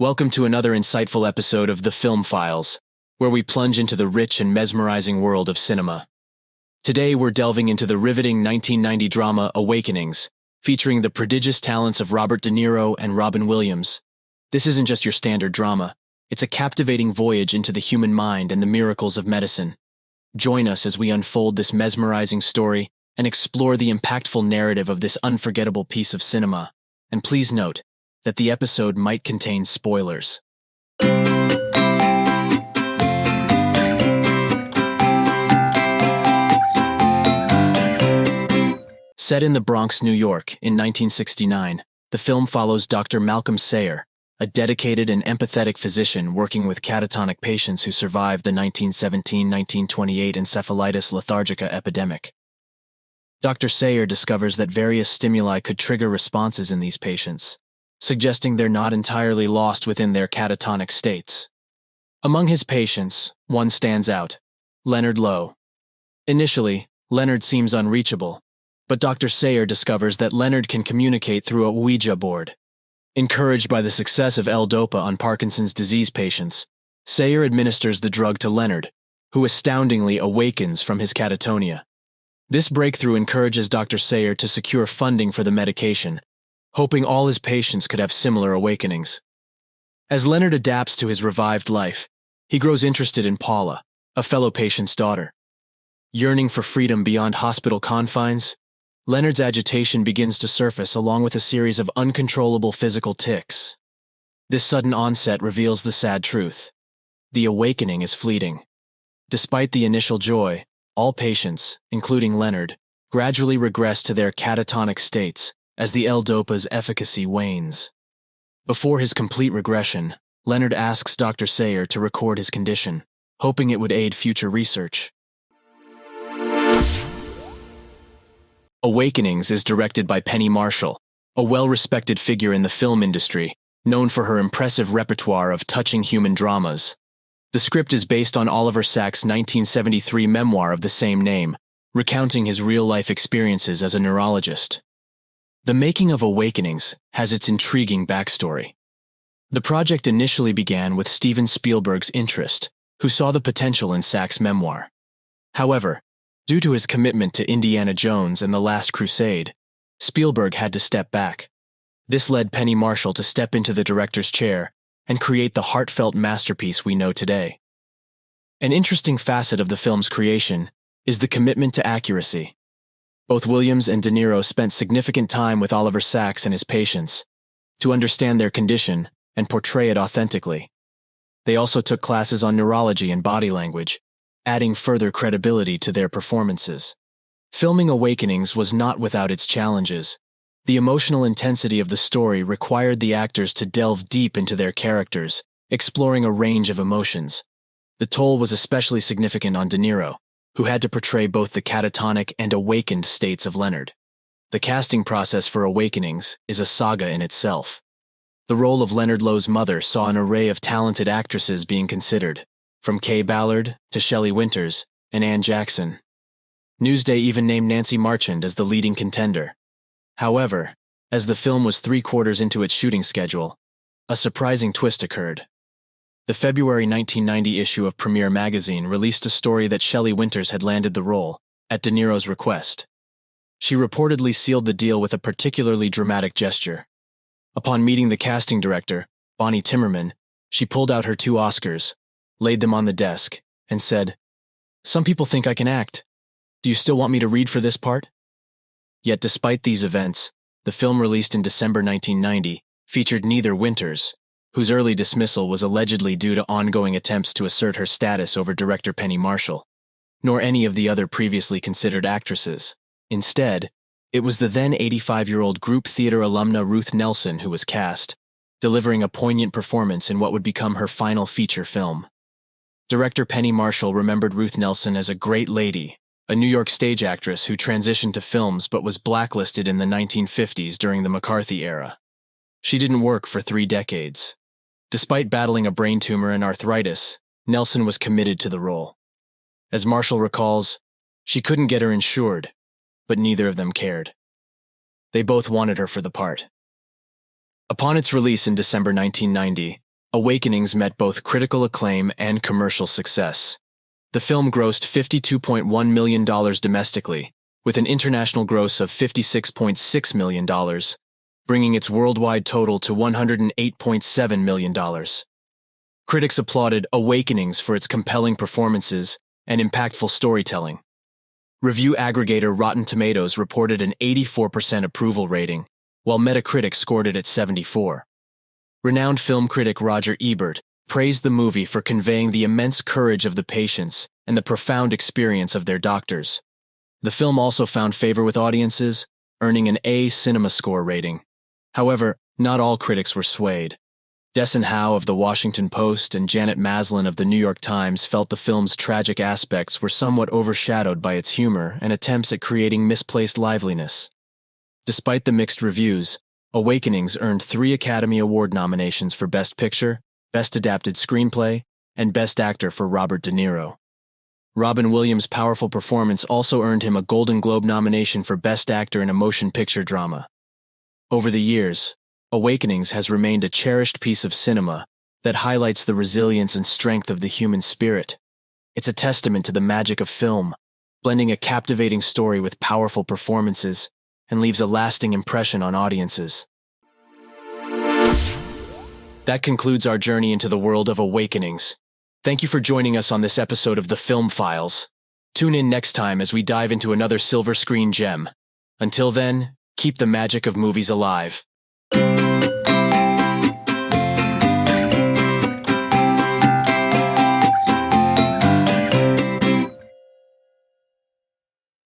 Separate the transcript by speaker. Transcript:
Speaker 1: Welcome to another insightful episode of The Film Files, where we plunge into the rich and mesmerizing world of cinema. Today we're delving into the riveting 1990 drama Awakenings, featuring the prodigious talents of Robert De Niro and Robin Williams. This isn't just your standard drama, it's a captivating voyage into the human mind and the miracles of medicine. Join us as we unfold this mesmerizing story and explore the impactful narrative of this unforgettable piece of cinema. And please note that the episode might contain spoilers. Set in the Bronx, New York, in 1969, the film follows Dr. Malcolm Sayer, a dedicated and empathetic physician working with catatonic patients who survived the 1917-1928 encephalitis lethargica epidemic. Dr. Sayer discovers that various stimuli could trigger responses in these patients, suggesting they're not entirely lost within their catatonic states. Among his patients, one stands out, Leonard Lowe. Initially, Leonard seems unreachable, but Dr. Sayer discovers that Leonard can communicate through a Ouija board. Encouraged by the success of L-DOPA on Parkinson's disease patients, Sayer administers the drug to Leonard, who astoundingly awakens from his catatonia. This breakthrough encourages Dr. Sayer to secure funding for the medication, hoping all his patients could have similar awakenings. As Leonard adapts to his revived life, he grows interested in Paula, a fellow patient's daughter. Yearning for freedom beyond hospital confines, Leonard's agitation begins to surface along with a series of uncontrollable physical tics. This sudden onset reveals the sad truth. The awakening is fleeting. Despite the initial joy, all patients, including Leonard, gradually regress to their catatonic states as the L-DOPA's efficacy wanes. Before his complete regression, Leonard asks Dr. Sayer to record his condition, hoping it would aid future research. Awakenings is directed by Penny Marshall, a well-respected figure in the film industry, known for her impressive repertoire of touching human dramas. The script is based on Oliver Sacks' 1973 memoir of the same name, recounting his real-life experiences as a neurologist. The making of Awakenings has its intriguing backstory. The project initially began with Steven Spielberg's interest, who saw the potential in Sacks' memoir. However, due to his commitment to Indiana Jones and The Last Crusade, Spielberg had to step back. This led Penny Marshall to step into the director's chair and create the heartfelt masterpiece we know today. An interesting facet of the film's creation is the commitment to accuracy. Both Williams and De Niro spent significant time with Oliver Sacks and his patients to understand their condition and portray it authentically. They also took classes on neurology and body language, adding further credibility to their performances. Filming Awakenings was not without its challenges. The emotional intensity of the story required the actors to delve deep into their characters, exploring a range of emotions. The toll was especially significant on De Niro, who had to portray both the catatonic and awakened states of Leonard. The casting process for Awakenings is a saga in itself. The role of Leonard Lowe's mother saw an array of talented actresses being considered, from Kay Ballard to Shelley Winters and Ann Jackson. Newsday even named Nancy Marchand as the leading contender. However, as the film was 3/4 into its shooting schedule, a surprising twist occurred. The February 1990 issue of Premiere magazine released a story that Shelley Winters had landed the role, at De Niro's request. She reportedly sealed the deal with a particularly dramatic gesture. Upon meeting the casting director, Bonnie Timmerman, she pulled out her 2 Oscars, laid them on the desk, and said, "Some people think I can act. Do you still want me to read for this part?" Yet despite these events, the film released in December 1990 featured neither Winters, whose early dismissal was allegedly due to ongoing attempts to assert her status over director Penny Marshall, nor any of the other previously considered actresses. Instead, it was the then 85-year-old group theater alumna Ruth Nelson who was cast, delivering a poignant performance in what would become her final feature film. Director Penny Marshall remembered Ruth Nelson as a great lady, a New York stage actress who transitioned to films but was blacklisted in the 1950s during the McCarthy era. She didn't work for 3 decades. Despite battling a brain tumor and arthritis, Nelson was committed to the role. As Marshall recalls, she couldn't get her insured, but neither of them cared. They both wanted her for the part. Upon its release in December 1990, Awakenings met both critical acclaim and commercial success. The film grossed $52.1 million domestically, with an international gross of $56.6 million, bringing its worldwide total to $108.7 million. Critics applauded Awakenings for its compelling performances and impactful storytelling. Review aggregator Rotten Tomatoes reported an 84% approval rating, while Metacritic scored it at 74. Renowned film critic Roger Ebert praised the movie for conveying the immense courage of the patients and the profound experience of their doctors. The film also found favor with audiences, earning an A Cinema Score rating. However, not all critics were swayed. Desson Howe of The Washington Post and Janet Maslin of The New York Times felt the film's tragic aspects were somewhat overshadowed by its humor and attempts at creating misplaced liveliness. Despite the mixed reviews, Awakenings earned 3 Academy Award nominations for Best Picture, Best Adapted Screenplay, and Best Actor for Robert De Niro. Robin Williams' powerful performance also earned him a Golden Globe nomination for Best Actor in a Motion Picture Drama. Over the years, Awakenings has remained a cherished piece of cinema that highlights the resilience and strength of the human spirit. It's a testament to the magic of film, blending a captivating story with powerful performances, and leaves a lasting impression on audiences. That concludes our journey into the world of Awakenings. Thank you for joining us on this episode of The Film Files. Tune in next time as we dive into another silver screen gem. Until then, keep the magic of movies alive.